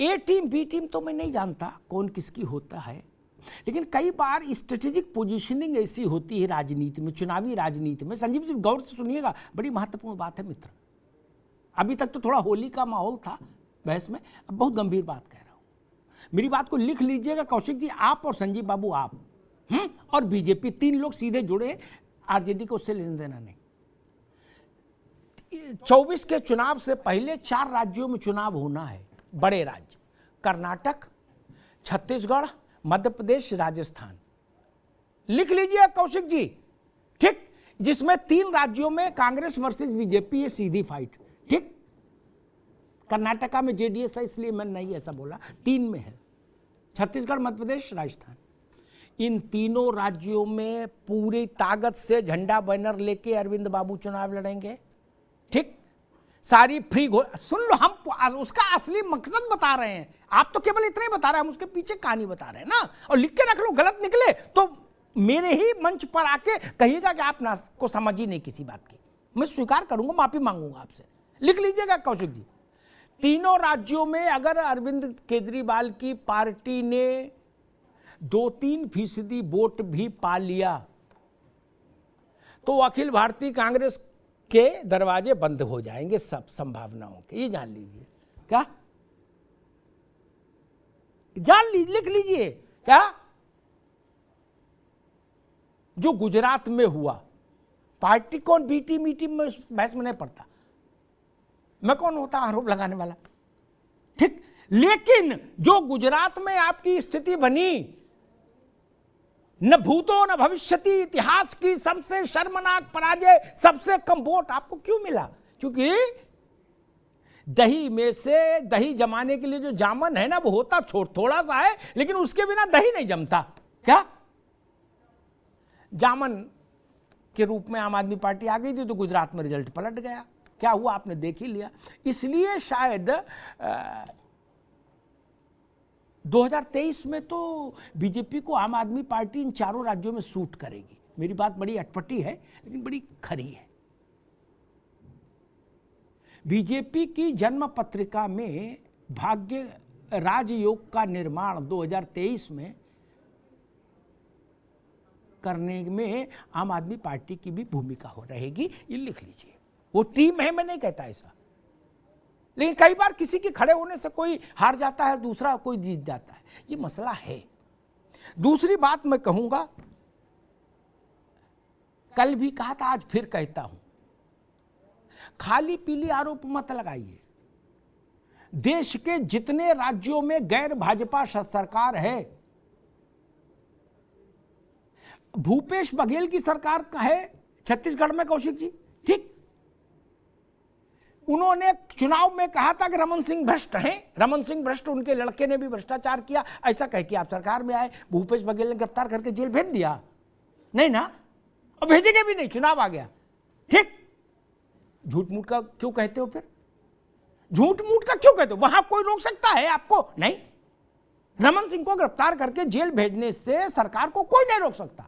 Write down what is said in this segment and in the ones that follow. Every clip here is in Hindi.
ए टीम बी टीम तो मैं नहीं जानता कौन किसकी होता है, लेकिन कई बार स्ट्रेटेजिक पोजीशनिंग ऐसी होती है राजनीति में, चुनावी राजनीति में। संजीव जी गौर से सुनिएगा, बड़ी महत्वपूर्ण बात है मित्र। अभी तक तो थोड़ा होली का माहौल था बहस में, अब बहुत गंभीर बात कह रहा हूं। मेरी बात को लिख लीजिएगा कौशिक जी, आप और संजीव बाबू, आप और बीजेपी, 3 लोग सीधे जुड़े, आरजेडी को उससे लेना देना नहीं। 24 के चुनाव से पहले 4 राज्यों में चुनाव होना है, बड़े राज्य, कर्नाटक, छत्तीसगढ़, मध्य प्रदेश, राजस्थान। लिख लीजिए कौशिक जी, ठीक, जिसमें 3 राज्यों में कांग्रेस वर्सेस बीजेपी है, सीधी फाइट, ठीक। कर्नाटका में जेडीएस है, इसलिए मैंने नहीं ऐसा बोला, 3 में है, छत्तीसगढ़, मध्य प्रदेश, राजस्थान। इन तीनों राज्यों में पूरी ताकत से झंडा बैनर लेके अरविंद बाबू चुनाव लड़ेंगे, ठीक। सारी फ्री सुन लो, हम उसका असली मकसद बता रहे हैं, आप तो केवल इतना ही बता रहे हैं, हम उसके पीछे कहानी बता रहे हैं ना। और लिख के रख लो, गलत निकले तो मेरे ही मंच पर आके कहिएगा कि आप ना को समझ ही नहीं किसी बात की, मैं स्वीकार करूंगा, माफी मांगूंगा आपसे। लिख लीजिएगा कौशिक जी, तीनों राज्यों में अगर अरविंद केजरीवाल की पार्टी ने 2-3% वोट भी पा लिया तो अखिल भारतीय कांग्रेस के दरवाजे बंद हो जाएंगे, सब संभावनाओं के, ये जान लीजिए। क्या लिख लीजिए, क्या जो गुजरात में हुआ, पार्टी कौन, बी टीम ई टीम में बहस में नहीं पड़ता, मैं कौन होता आरोप लगाने वाला, ठीक। लेकिन जो गुजरात में आपकी स्थिति बनी, न भूतो न भविष्यति, इतिहास की सबसे शर्मनाक पराजय, सबसे कम वोट आपको क्यों मिला? क्योंकि दही में से दही जमाने के लिए जो जामन है ना, वो होता थोड़ा सा है, लेकिन उसके बिना दही नहीं जमता। क्या जामन के रूप में आम आदमी पार्टी आ गई थी तो गुजरात में रिजल्ट पलट गया, क्या हुआ आपने देख ही लिया। इसलिए शायद 2023 में तो बीजेपी को आम आदमी पार्टी इन 4 राज्यों में सूट करेगी। मेरी बात बड़ी अटपटी है लेकिन बड़ी खरी है। बीजेपी की जन्म पत्रिका में भाग्य राजयोग का निर्माण 2023 में करने में आम आदमी पार्टी की भी भूमिका हो रहेगी, ये लिख लीजिए। वो टीम है, मैं नहीं कहता ऐसा, लेकिन कई बार किसी के खड़े होने से कोई हार जाता है, दूसरा कोई जीत जाता है, ये मसला है। दूसरी बात मैं कहूंगा, कल भी कहा था, आज फिर कहता हूं, खाली पीली आरोप मत लगाइए। देश के जितने राज्यों में गैर भाजपा सरकार है, भूपेश बघेल की सरकार का है छत्तीसगढ़ में कौशिक जी, ठीक। उन्होंने चुनाव में कहा था कि रमन सिंह भ्रष्ट हैं, रमन सिंह भ्रष्ट, उनके लड़के ने भी भ्रष्टाचार किया, ऐसा कह के आप सरकार में आए। भूपेश बघेल ने गिरफ्तार करके जेल भेज दिया, नहीं ना, और भेजेंगे भी नहीं, चुनाव आ गया, ठीक। झूठ मूठ का क्यों कहते हो फिर? झूठ मूठ का क्यों कहते हो? वहां कोई रोक सकता है आपको? नहीं। रमन सिंह को गिरफ्तार करके जेल भेजने से सरकार को कोई नहीं रोक सकता।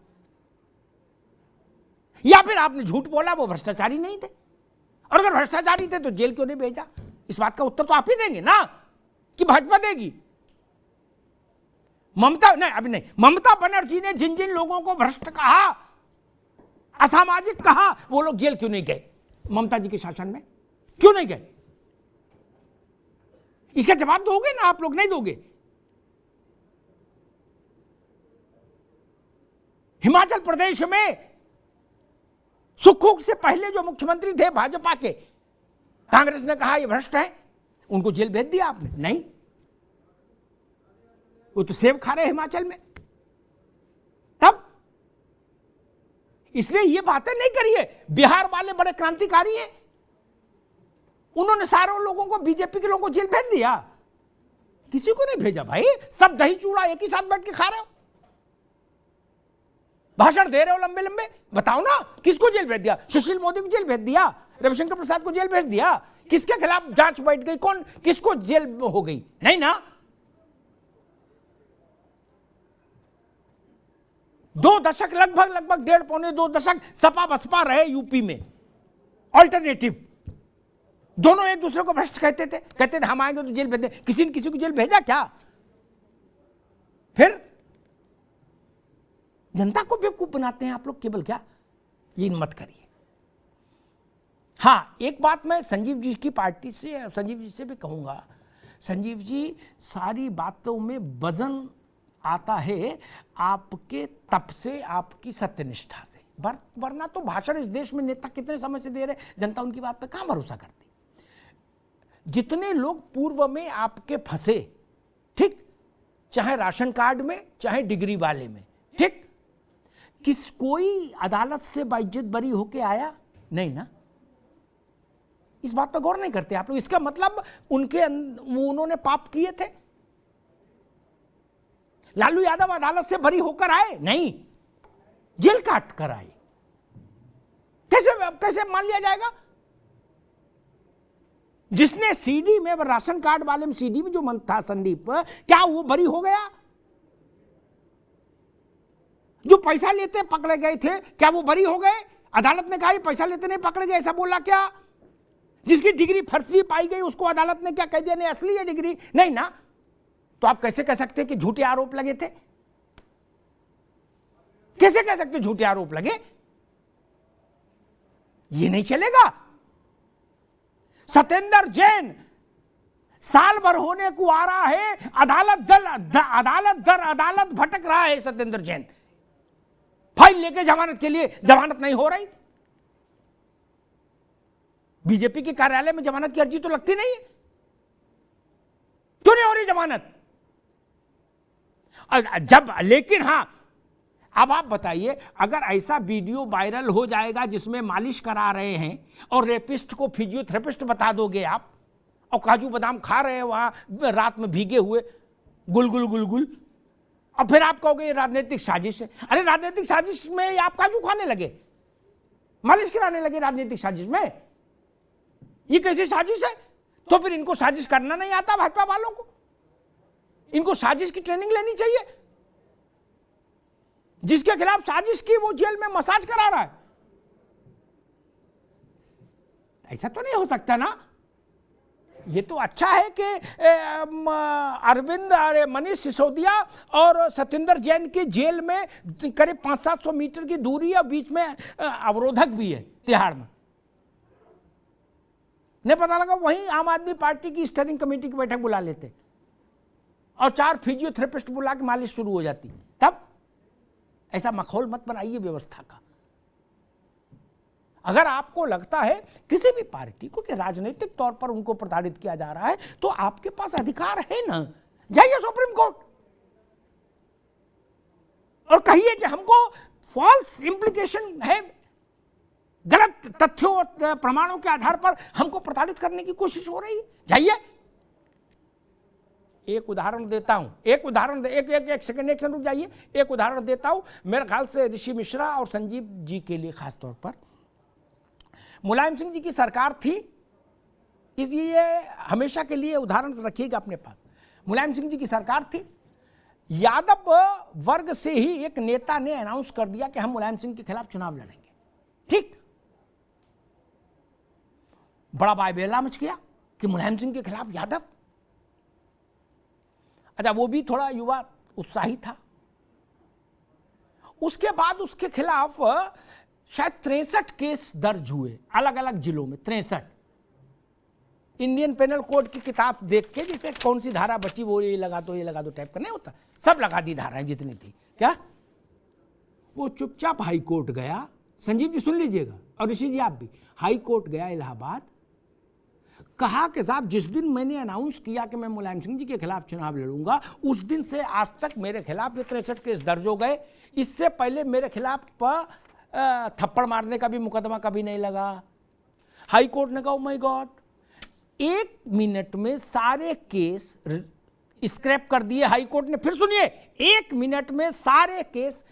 या फिर आपने झूठ बोला, वो भ्रष्टाचारी नहीं थे, और अगर भ्रष्टाचारी थे तो जेल क्यों नहीं भेजा? इस बात का उत्तर तो आप ही देंगे ना, कि भाजपा देगी। ममता नहीं, अभी नहीं, ममता बनर्जी ने जिन जिन लोगों को भ्रष्ट कहा, असामाजिक कहा, वो लोग जेल क्यों नहीं गए? ममता जी के शासन में क्यों नहीं गए? इसका जवाब दोगे ना आप लोग? नहीं दोगे। हिमाचल प्रदेश में सुखों से पहले जो मुख्यमंत्री थे भाजपा के, कांग्रेस ने कहा ये भ्रष्ट है, उनको जेल भेज दिया आपने? नहीं, वो तो सेब खा रहे हिमाचल में। तब इसलिए ये बातें नहीं करिए। बिहार वाले बड़े क्रांतिकारी हैं, उन्होंने सारे लोगों को, बीजेपी के लोगों को जेल भेज दिया, किसी को नहीं भेजा भाई। सब दही चूड़ा एक ही साथ बैठ के खा रहे हो, भाषण दे रहे हो लंबे लंबे, बताओ ना किसको जेल भेज दिया? सुशील मोदी को जेल भेज दिया, रविशंकर प्रसाद को जेल भेज दिया, किसके खिलाफ जांच बैठ गई? कौन, किसको जेल हो गई? नहीं ना। 2 दशक, लगभग 1.5 पौने 2 दशक सपा बसपा रहे यूपी में, ऑल्टरनेटिव, दोनों एक दूसरे को भ्रष्ट कहते थे हम आएंगे तो जेल भेज दे। किसी ने किसी को जेल भेजा क्या? फिर जनता को बेवकूफ बनाते हैं आप लोग केवल। क्या ये मत करिए। हाँ, एक बात मैं संजीव जी की पार्टी से, संजीव जी से भी कहूंगा, संजीव जी सारी बातों में वजन आता है आपके तप से, आपकी सत्यनिष्ठा से। वरना तो भाषण इस देश में नेता कितने समय से दे रहे, जनता उनकी बात पे कहां भरोसा करती। जितने लोग पूर्व में आपके फंसे, ठीक, चाहे राशन कार्ड में चाहे डिग्री वाले में, ठीक, कोई अदालत से बाइज्जत बरी होके आया नहीं ना। इस बात पर गौर नहीं करते आप लोग। इसका मतलब उन्होंने पाप किए थे। लालू यादव अदालत से बरी होकर आए नहीं, जेल काट कर आए। कैसे मान लिया जाएगा? जिसने सीडी में, राशन कार्ड वाले में सीडी में जो मन था संदीप, क्या वो बरी हो गया? जो पैसा लेते पकड़े गए थे, क्या वो बरी हो गए? अदालत ने कहा पैसा लेते नहीं पकड़े गए, ऐसा बोला क्या? जिसकी डिग्री फर्जी पाई गई उसको अदालत ने क्या कह दिया नहीं असली है डिग्री? नहीं ना। तो आप कैसे कह सकते कि झूठे आरोप लगे थे? कैसे कह सकते झूठे आरोप लगे? ये नहीं चलेगा। सत्येंद्र जैन साल भर होने को आ रहा है, अदालत भटक रहा है सत्येंद्र जैन, फाइल लेके जमानत के लिए, जमानत नहीं हो रही। बीजेपी के कार्यालय में जमानत की अर्जी तो लगती नहीं है, क्यों नहीं हो रही जमानत? लेकिन हां, अब आप बताइए, अगर ऐसा वीडियो वायरल हो जाएगा जिसमें मालिश करा रहे हैं और रेपिस्ट को फिजियोथेरेपिस्ट बता दोगे आप, और काजू बादाम खा रहे हैं वहां रात में भीगे हुए गुलगुल गुलगुल, और फिर आप कहोगे ये राजनीतिक साजिश है। अरे राजनीतिक साजिश में आप काजू खाने लगे, मालिश कराने लगे राजनीतिक साजिश में? ये कैसी साजिश है? तो फिर इनको साजिश करना नहीं आता भाजपा वालों को? इनको साजिश की ट्रेनिंग लेनी चाहिए। जिसके खिलाफ साजिश की वो जेल में मसाज करा रहा है। ऐसा तो नहीं हो सकता ना। ये तो अच्छा है कि अरविंद, मनीष सिसोदिया और सत्येंद्र जैन के जेल में करीब 500-700 मीटर की दूरी है, बीच में अवरोधक भी है तिहाड़ में। नहीं पता लगा वहीं आम आदमी पार्टी की स्टीयरिंग कमेटी की बैठक बुला लेते और 4 फिजियोथेरेपिस्ट बुला के मालिश शुरू हो जाती। तब ऐसा माहौल मत बनाइए व्यवस्था का। अगर आपको लगता है किसी भी पार्टी को कि राजनीतिक तौर पर उनको प्रताड़ित किया जा रहा है, तो आपके पास अधिकार है ना, जाइए सुप्रीम कोर्ट और कहिए कि हमको फॉल्स इंप्लीकेशन है, गलत तथ्यों और प्रमाणों के आधार पर हमको प्रताड़ित करने की कोशिश हो रही है। जाइए। एक उदाहरण देता हूं, एक सेकंड रुक जाइए। एक उदाहरण देता हूं, मेरे ख्याल से ऋषि मिश्रा और संजीव जी के लिए खास तौर पर। मुलायम सिंह जी की सरकार थी, इसलिए हमेशा के लिए उदाहरण रखिएगा अपने पास। मुलायम सिंह जी की सरकार थी, यादव वर्ग से ही एक नेता ने अनाउंस कर दिया कि हम मुलायम सिंह के खिलाफ चुनाव लड़ेंगे। ठीक, बड़ा बायबेला मच गया कि मुलायम सिंह के खिलाफ यादव। अच्छा, वो भी थोड़ा युवा उत्साही था। उसके बाद उसके खिलाफ शायद 63 केस दर्ज हुए अलग अलग जिलों में। 63 इंडियन पेनल कोड की किताब देख के, जिसे कौन सी धारा बची वो ये लगा दो टाइप का नहीं होता, सब लगा दी धाराएं जितनी थी। क्या वो चुपचाप हाई कोर्ट गया, संजीव जी सुन लीजिएगा और ऋषि जी आप भी, हाई कोर्ट गया इलाहाबाद, कहा कि साहब जिस दिन मैंने अनाउंस किया कि मैं मुलायम सिंह जी के खिलाफ चुनाव लड़ूंगा, उस दिन से आज तक मेरे खिलाफ ये 63 केस दर्ज हो गए। इससे पहले मेरे खिलाफ थप्पड़ मारने का भी मुकदमा कभी नहीं लगा। हाई कोर्ट ने कहा, ओ माय गॉड, 1 मिनट में सारे केस स्क्रैप कर दिए हाई कोर्ट ने। फिर सुनिए, 1 मिनट में सारे केस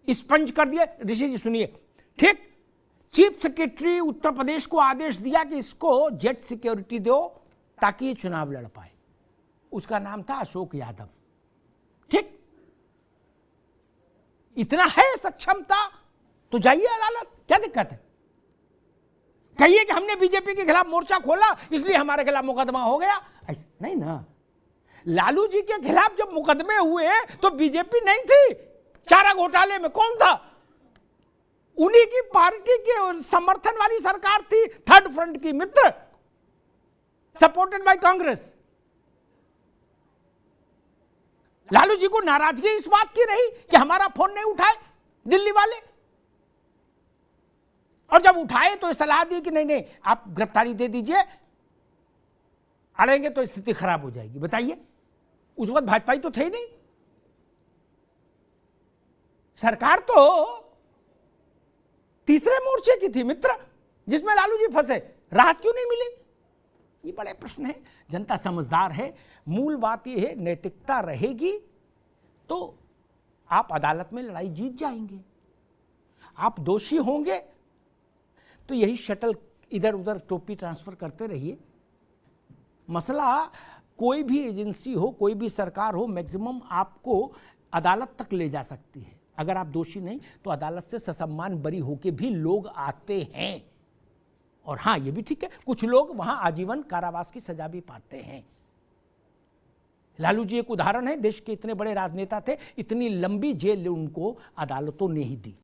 स्पंज कर दिए। ऋषि जी सुनिए, ठीक, चीफ सेक्रेटरी उत्तर प्रदेश को आदेश दिया कि इसको जेट सिक्योरिटी दो ताकि ये चुनाव लड़ पाए। उसका नाम था अशोक यादव। ठीक, इतना है सक्षमता तो जाइए अदालत, क्या दिक्कत है? कहिए कि हमने बीजेपी के खिलाफ मोर्चा खोला इसलिए हमारे खिलाफ मुकदमा हो गया, नहीं ना। लालू जी के खिलाफ जब मुकदमे हुए तो बीजेपी नहीं थी, चारा घोटाले में कौन था? उन्हीं की पार्टी के समर्थन वाली सरकार थी, थर्ड फ्रंट की मित्र, सपोर्टेड बाय कांग्रेस। लालू जी को नाराजगी इस बात की रही कि हमारा फोन नहीं उठाए दिल्ली वाले, और जब उठाए तो सलाह दी कि नहीं नहीं आप गिरफ्तारी दे दीजिए, अड़ेंगे तो स्थिति खराब हो जाएगी। बताइए, उस वक्त भाजपा तो थे ही नहीं, सरकार तो तीसरे मोर्चे की थी मित्र, जिसमें लालू जी फंसे, राहत क्यों नहीं मिली? ये बड़े प्रश्न है। जनता समझदार है। मूल बात यह है, नैतिकता रहेगी तो आप अदालत में लड़ाई जीत जाएंगे। आप दोषी होंगे तो यही शटल इधर उधर टोपी ट्रांसफर करते रहिए। मसला कोई भी एजेंसी हो, कोई भी सरकार हो, मैक्सिमम आपको अदालत तक ले जा सकती है। अगर आप दोषी नहीं तो अदालत से ससम्मान बरी होके भी लोग आते हैं। और हाँ, ये भी ठीक है, कुछ लोग वहां आजीवन कारावास की सजा भी पाते हैं। लालू जी एक उदाहरण है, देश के इतने बड़े राजनेता थे, इतनी लंबी जेल उनको अदालतों ने ही दी।